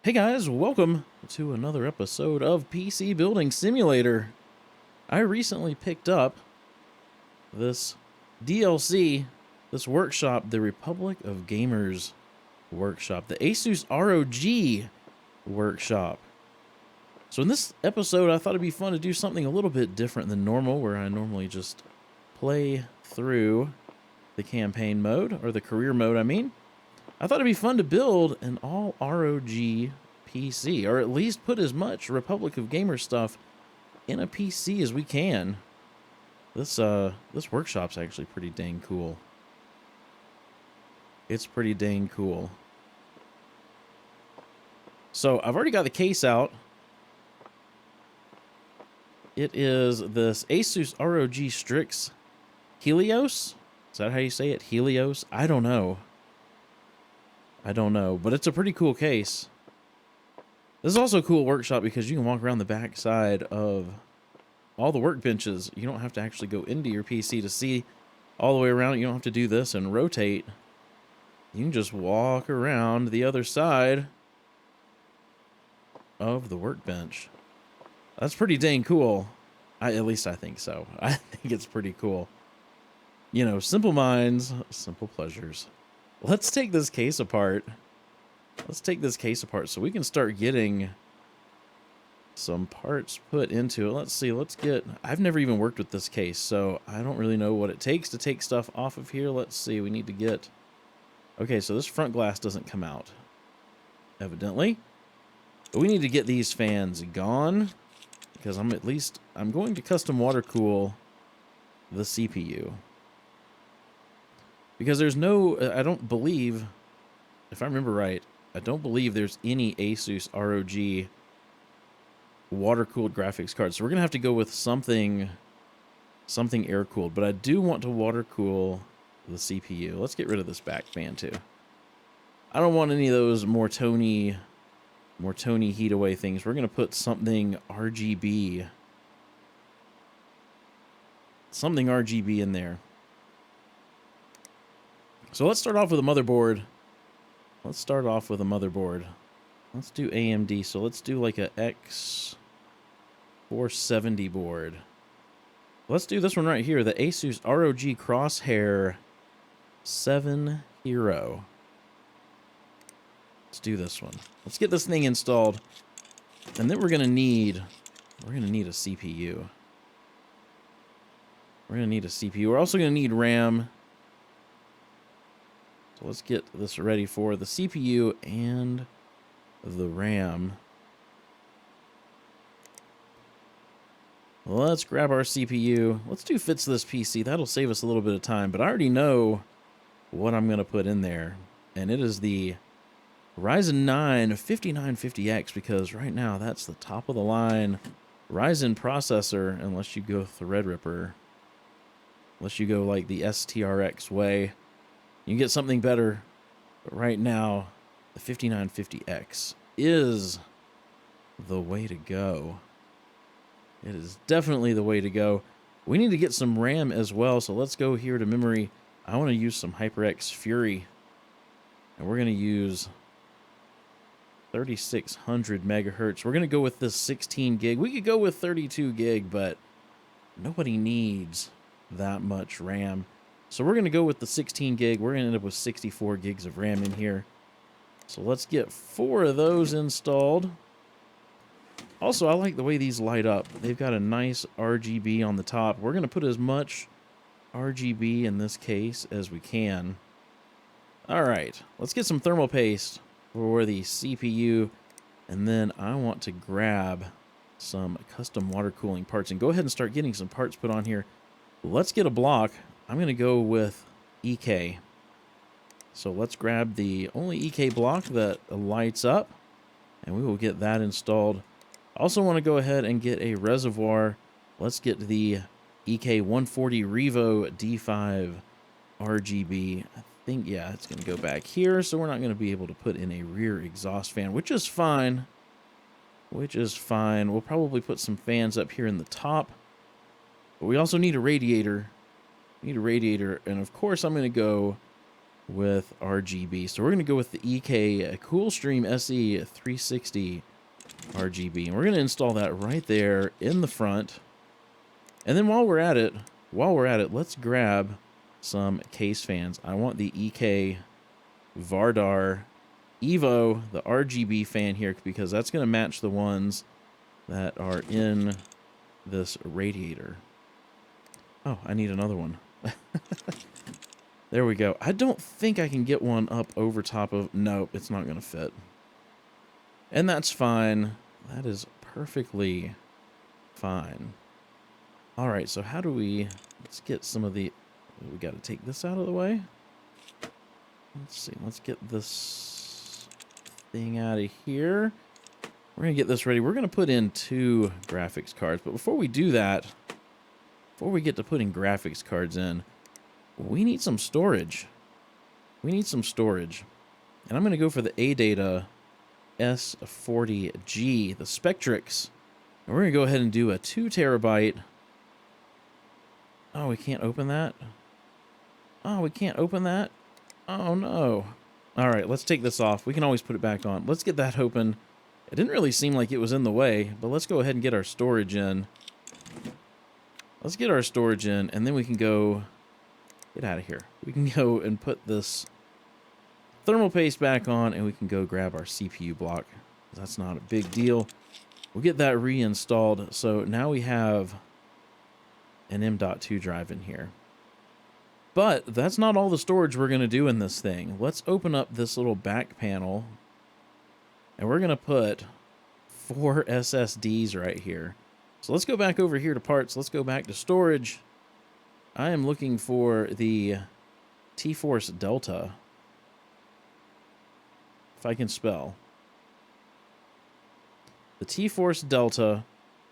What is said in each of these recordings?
Hey guys, welcome to another episode of PC Building Simulator. I recently picked up this DLC, this workshop, the Republic of Gamers workshop, the ASUS ROG workshop. So in this episode, I thought it'd be fun to do something a little bit different than normal, where I normally just play through the campaign mode, or the career mode, I mean. I thought it'd be fun to build an all ROG PC, or at least put as much Republic of Gamers stuff in a PC as we can. This workshop's actually pretty dang cool. It's pretty dang cool. So I've already got the case out. It is this ASUS ROG Strix Helios. Is that how you say it? Helios? I don't know, but it's a pretty cool case. This is also a cool workshop because you can walk around the back side of all the workbenches. You don't have to actually go into your PC to see all the way around. You don't have to do this and rotate. You can just walk around the other side of the workbench. That's pretty dang cool. At least I think so. I think it's pretty cool. You know, simple minds, simple pleasures. Let's take this case apart. So we can start getting some parts put into it. Let's see, I've never even worked with this case, so I don't really know what it takes to take stuff off of here. Let's see, we need to get... Okay, so this front glass doesn't come out, evidently. But we need to get these fans gone, because I'm going to custom water cool the CPU. Because there's no, I don't believe, if I remember right, I don't believe there's any ASUS ROG water-cooled graphics cards. So we're going to have to go with something air-cooled. But I do want to water-cool the CPU. Let's get rid of this back fan, too. I don't want any of those Mortoni heat-away things. We're going to put something RGB. Something RGB in there. So let's start off with a motherboard. Let's do AMD. So let's do like a X470 board. Let's do this one right here, the ASUS ROG Crosshair 7 Hero. Let's do this one. Let's get this thing installed. And then we're gonna need a CPU. We're also gonna need RAM. So let's get this ready for the CPU and the RAM. Let's grab our CPU. Let's do fits this PC. That'll save us a little bit of time, but I already know what I'm going to put in there. And it is the Ryzen 9 5950X, because right now that's the top of the line Ryzen processor, unless you go Threadripper. Unless you go like the STRX way. You can get something better, but right now, the 5950X is the way to go. It is definitely the way to go. We need to get some RAM as well, so let's go here to memory. I want to use some HyperX Fury, and we're going to use 3600 megahertz. We're going to go with this 16 gig. We could go with 32 gig, but nobody needs that much RAM. So we're going to go with the 16 gig. We're going to end up with 64 gigs of RAM in here. So let's get 4 of those installed. Also, I like the way these light up. They've got a nice RGB on the top. We're going to put as much RGB in this case as we can. All right, let's get some thermal paste for the CPU. And then I want to grab some custom water cooling parts and go ahead and start getting some parts put on here. Let's get a block. I'm going to go with EK. So let's grab the only EK block that lights up, and we will get that installed. I also want to go ahead and get a reservoir. Let's get the EK 140 Revo D5 RGB. I think, yeah, it's going to go back here, so we're not going to be able to put in a rear exhaust fan, which is fine. We'll probably put some fans up here in the top, but we also need a radiator. And of course I'm going to go with RGB. So we're going to go with the EK Coolstream SE 360 RGB. And we're going to install that right there in the front. And then while we're at it, let's grab some case fans. I want the EK Vardar Evo, the RGB fan here, because that's going to match the ones that are in this radiator. Oh, I need another one. There we go. I don't think I can get one up over top of... Nope, it's not going to fit. And that's fine. That is perfectly fine. All right, so how do we... Let's get some of the... We got to take this out of the way. Let's see. Let's get this thing out of here. We're going to get this ready. We're going to put in 2 graphics cards. But before we do that, before we get to putting graphics cards in, we need some storage. We need some storage. And I'm going to go for the ADATA S40G, the Spectrix. And we're going to go ahead and do a 2 terabyte. Oh, we can't open that? Oh, we can't open that? Oh, no. All right, let's take this off. We can always put it back on. Let's get that open. It didn't really seem like it was in the way, but let's go ahead and get our storage in. Let's get our storage in, and then we can go... Get out of here. We can go and put this thermal paste back on, and we can go grab our CPU block. That's not a big deal. We'll get that reinstalled. So now we have an M.2 drive in here. But that's not all the storage we're going to do in this thing. Let's open up this little back panel, and we're going to put 4 SSDs right here. So let's go back over here to parts. Let's go back to storage. I am looking for the T-Force Delta, if I can spell. The T-Force Delta,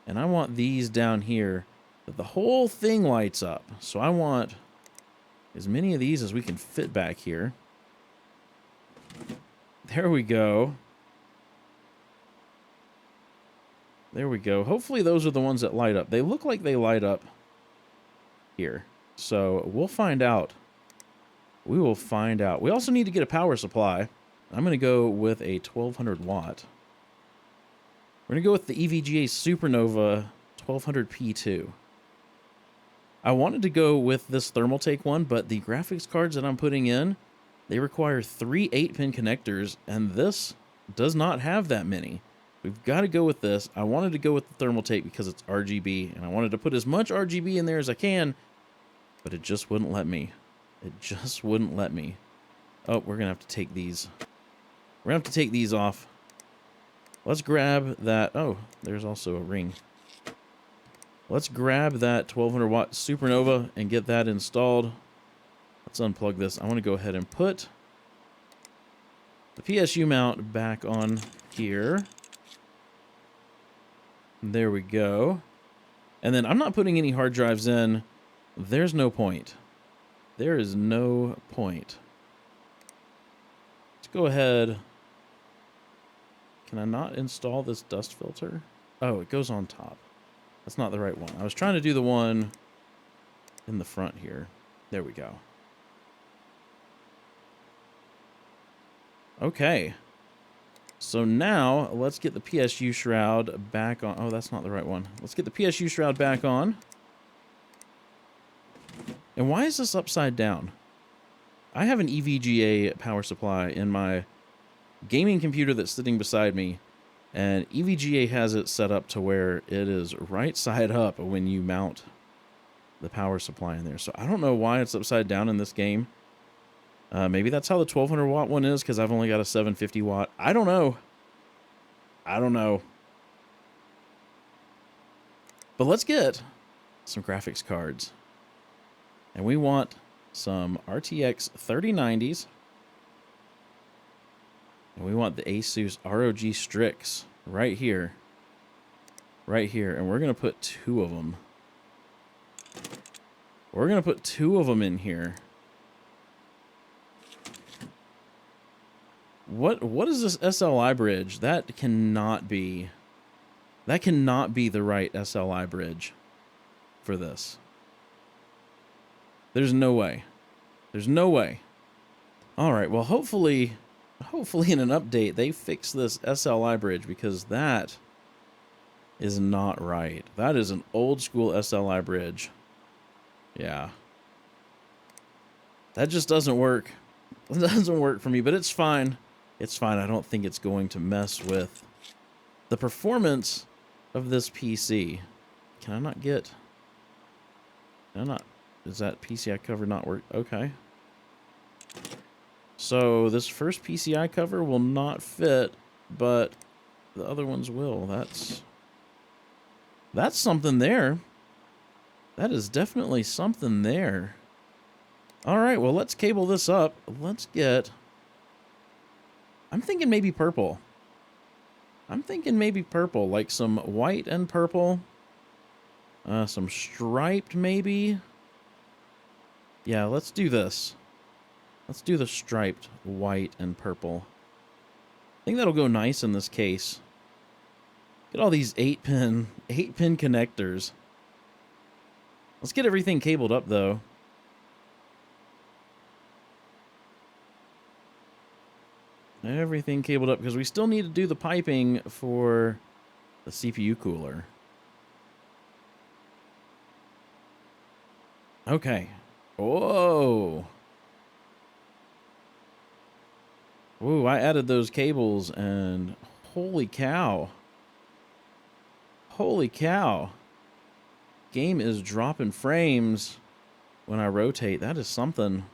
and I want these down here, that the whole thing lights up. So I want as many of these as we can fit back here. There we go. There we go. Hopefully those are the ones that light up. They look like they light up here. So we'll find out. We will find out. We also need to get a power supply. I'm going to go with a 1200 watt. We're going to go with the EVGA Supernova 1200P2. I wanted to go with this Thermaltake one, but the graphics cards that I'm putting in, they require 3 8-pin connectors, and this does not have that many. We've got to go with this. I wanted to go with the Thermaltake because it's RGB, and I wanted to put as much RGB in there as I can, but it just wouldn't let me. It just wouldn't let me. Oh, we're going to have to take these. We're going to have to take these off. Let's grab that. Oh, there's also a ring. Let's grab that 1200 watt Supernova and get that installed. Let's unplug this. I want to go ahead and put the PSU mount back on here. There we go. And then I'm not putting any hard drives in. There's no point. There is no point. Let's go ahead. Can I not install this dust filter? Oh, it goes on top. That's not the right one. I was trying to do the one in the front here. There we go. Okay. So now let's get the PSU shroud back on. Oh, that's not the right one. Let's get the PSU shroud back on. And why is this upside down? I have an EVGA power supply in my gaming computer that's sitting beside me, and EVGA has it set up to where it is right side up when you mount the power supply in there. So I don't know why it's upside down in this game. Maybe that's how the 1200 watt one is, because I've only got a 750 watt. I don't know. I don't know. But let's get some graphics cards. And we want some RTX 3090s. And we want the ASUS ROG Strix right here. Right here. And we're going to put 2 of them. We're going to put 2 of them in here. What is this SLI bridge? That cannot be the right SLI bridge for this. There's no way. There's no way. All right, well, hopefully in an update, they fix this SLI bridge, because that is not right. That is an old school SLI bridge. Yeah. That just doesn't work. It doesn't work for me, but it's fine. It's fine. I don't think it's going to mess with the performance of this PC. Can I not get... Can I not... Does that PCI cover not work? Okay. So this first PCI cover will not fit, but the other ones will. That's something there. That is definitely something there. All right, well, let's cable this up. Let's get... I'm thinking maybe purple. I'm thinking maybe purple, like some white and purple. Some striped, maybe. Yeah, let's do this. Let's do the striped white and purple. I think that'll go nice in this case. Get all these 8-pin connectors. Let's get everything cabled up, though. Everything cabled up, because we still need to do the piping for the CPU cooler. Okay. Whoa. Ooh, I added those cables, and holy cow. Holy cow. Game is dropping frames when I rotate. That is something.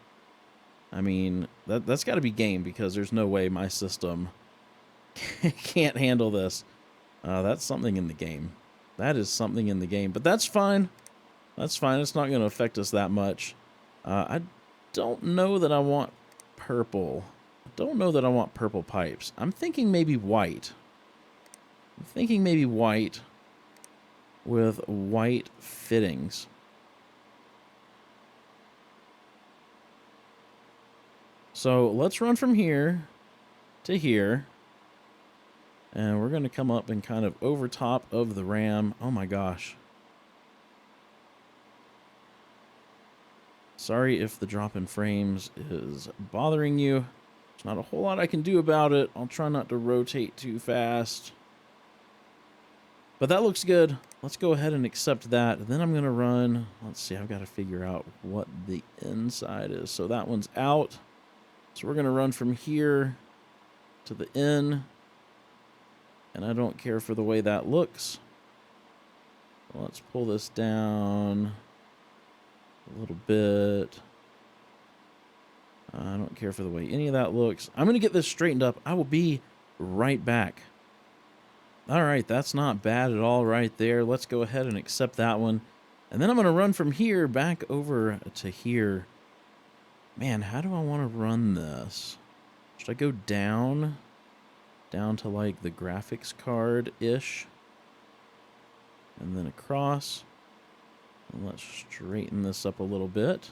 I mean, that's got to be game, because there's no way my system can't handle this. That's something in the game. That is something in the game. But that's fine. That's fine. It's not going to affect us that much. I don't know that I want purple. I don't know that I want purple pipes. I'm thinking maybe white. I'm thinking maybe white with white fittings. So let's run from here to here. And we're going to come up and kind of over top of the RAM. Oh my gosh. Sorry if the drop in frames is bothering you. There's not a whole lot I can do about it. I'll try not to rotate too fast. But that looks good. Let's go ahead and accept that. Then I'm going to run. Let's see. I've got to figure out what the inside is. So that one's out. So we're going to run from here to the in. And I don't care for the way that looks. Let's pull this down a little bit. I don't care for the way any of that looks. I'm going to get this straightened up. I will be right back. All right, that's not bad at all right there. Let's go ahead and accept that one. And then I'm going to run from here back over to here. Man, how do I want to run this? Should I go down to like the graphics card-ish? And then across. And let's straighten this up a little bit.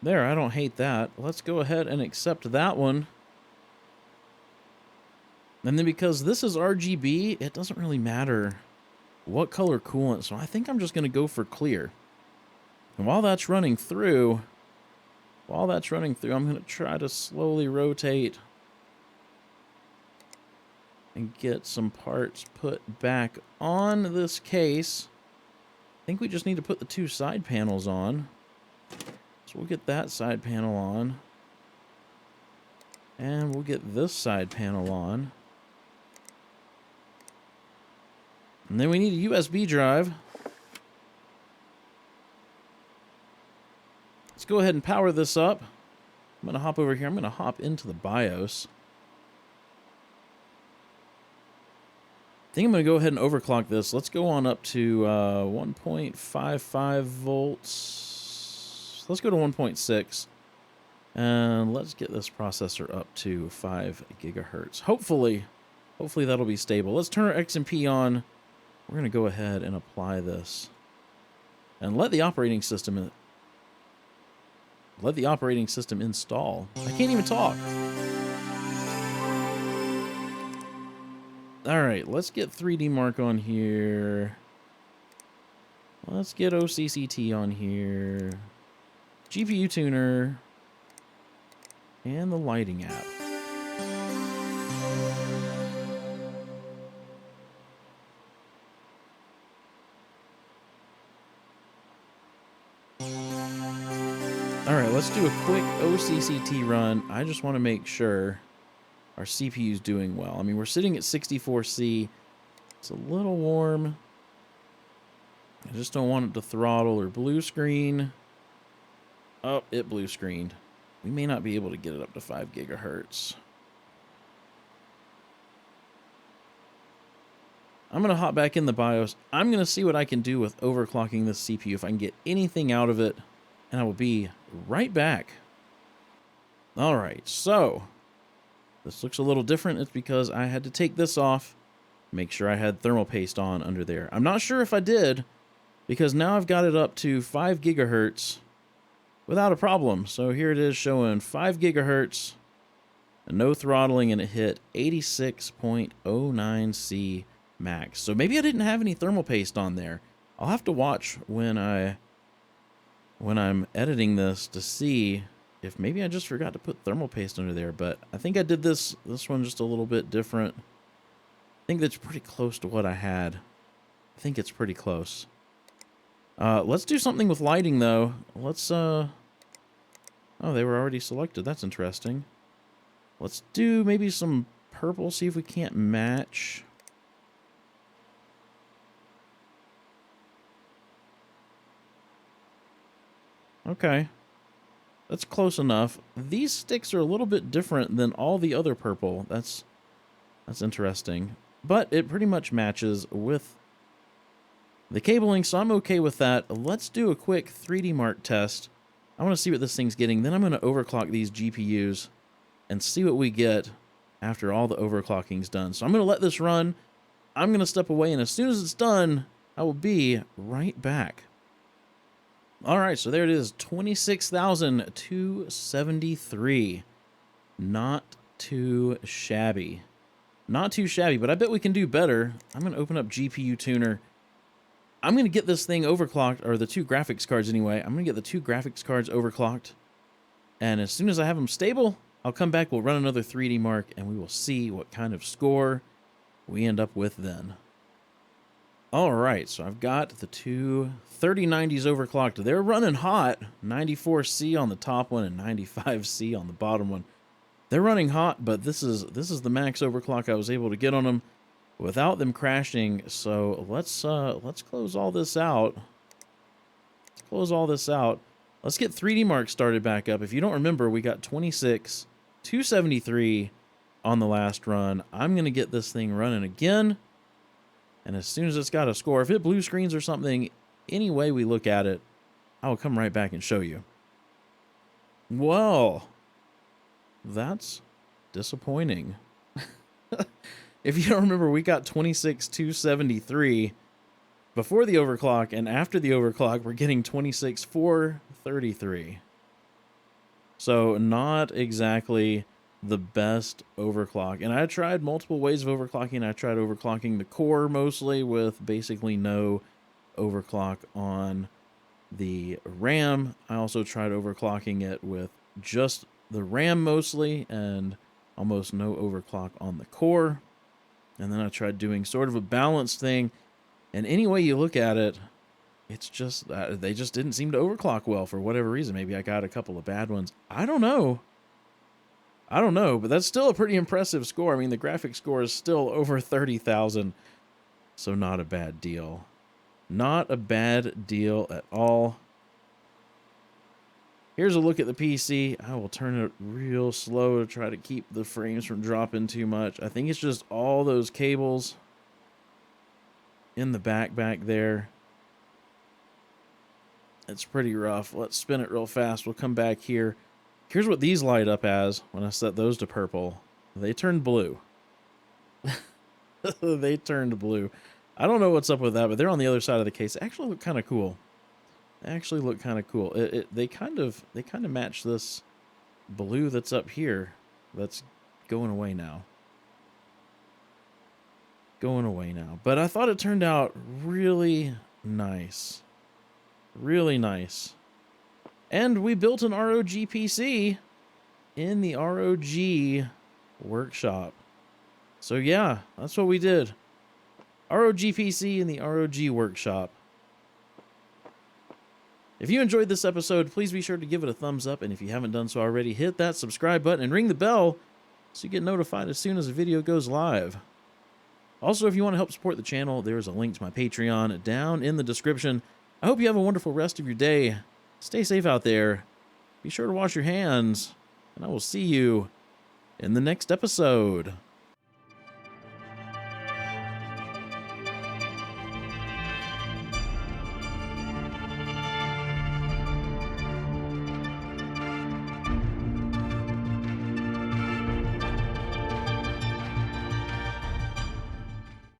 There, I don't hate that. Let's go ahead and accept that one. And then because this is RGB, it doesn't really matter what color coolant. So I think I'm just going to go for clear. And while that's running through, I'm going to try to slowly rotate and get some parts put back on this case. I think we just need to put the two side panels on. So we'll get that side panel on. And we'll get this side panel on. And then we need a USB drive. Let's go ahead and power this up. I'm going to hop over here. I'm going to hop into the BIOS. I think I'm going to go ahead and overclock this. Let's go on up to 1.55 volts. Let's go to 1.6. And let's get this processor up to 5 gigahertz. Hopefully that'll be stable. Let's turn our XMP on. We're going to go ahead and apply this. And let the operating system install. I can't even talk. All right, let's get 3D Mark on here. Let's get OCCT on here. GPU tuner. and the lighting app. All right, let's do a quick OCCT run. I just want to make sure our CPU is doing well. I mean, we're sitting at 64C. It's a little warm. I just don't want it to throttle or blue screen. Oh, it blue screened. We may not be able to get it up to 5 gigahertz. I'm going to hop back in the BIOS. I'm going to see what I can do with overclocking this CPU, if I can get anything out of it, and I will be right back. All right, so this looks a little different. It's because I had to take this off, make sure I had thermal paste on under there. I'm not sure if I did, because now I've got it up to 5 gigahertz without a problem. So here it is showing 5 gigahertz and no throttling, and it hit 86.09C max. So maybe I didn't have any thermal paste on there. I'll have to watch when I'm editing this to see if maybe I just forgot to put thermal paste under there. But I think I did this one just a little bit different. I think that's pretty close to what I had. I think it's pretty close. Let's do something with lighting though. Let's oh, they were already selected. That's interesting. Let's do maybe some purple, see if we can't match. Okay, that's close enough. These sticks are a little bit different than all the other purple. That's interesting. But it pretty much matches with the cabling, so I'm okay with that. Let's do a quick 3D Mark test. I want to see what this thing's getting. Then I'm going to overclock these GPUs and see what we get after all the overclocking's done. So I'm going to let this run. I'm going to step away, and as soon as it's done, I will be right back. All right, so there it is, 26,273. Not too shabby. Not too shabby, but I bet we can do better. I'm going to open up GPU Tuner. I'm going to get this thing overclocked, or the 2 graphics cards anyway. I'm going to get the 2 graphics cards overclocked. And as soon as I have them stable, I'll come back, we'll run another 3D Mark, and we will see what kind of score we end up with then. All right, so I've got the 2 3090s overclocked. They're running hot, 94C on the top one and 95C on the bottom one. They're running hot, but this is the max overclock I was able to get on them without them crashing. So let's close all this out. Let's close all this out. Let's get 3D Mark started back up. If you don't remember, we got 26,273 on the last run. I'm going to get this thing running again. And as soon as it's got a score, if it blue screens or something, any way we look at it, I will come right back and show you. Well, that's disappointing. If you don't remember, we got 26,273 before the overclock, and after the overclock, we're getting 26,433. So not exactly the best overclock. And I tried multiple ways of overclocking. I tried overclocking the core mostly with basically no overclock on the RAM. I also tried overclocking it with just the RAM mostly and almost no overclock on the core. And then I tried doing sort of a balanced thing. And any way you look at it, it's just, they just didn't seem to overclock well for whatever reason. Maybe I got a couple of bad ones. I don't know, but that's still a pretty impressive score. I mean, the graphics score is still over 30,000, so not a bad deal. Not a bad deal at all. Here's a look at the PC. I will turn it real slow to try to keep the frames from dropping too much. I think it's just all those cables in the back there. It's pretty rough. Let's spin it real fast. We'll come back here. Here's what these light up as when I set those to purple. They turned blue. They turned blue. I don't know what's up with that, but they're on the other side of the case. They actually look kind of cool. They kind of match this blue that's up here. That's going away now. But I thought it turned out really nice. Really nice. And we built an ROG PC in the ROG workshop. So yeah, that's what we did. ROG PC in the ROG workshop. If you enjoyed this episode, please be sure to give it a thumbs up, and if you haven't done so already, hit that subscribe button and ring the bell so you get notified as soon as a video goes live. Also, if you want to help support the channel, there is a link to my Patreon down in the description. I hope you have a wonderful rest of your day. Stay safe out there. Be sure to wash your hands, and I will see you in the next episode.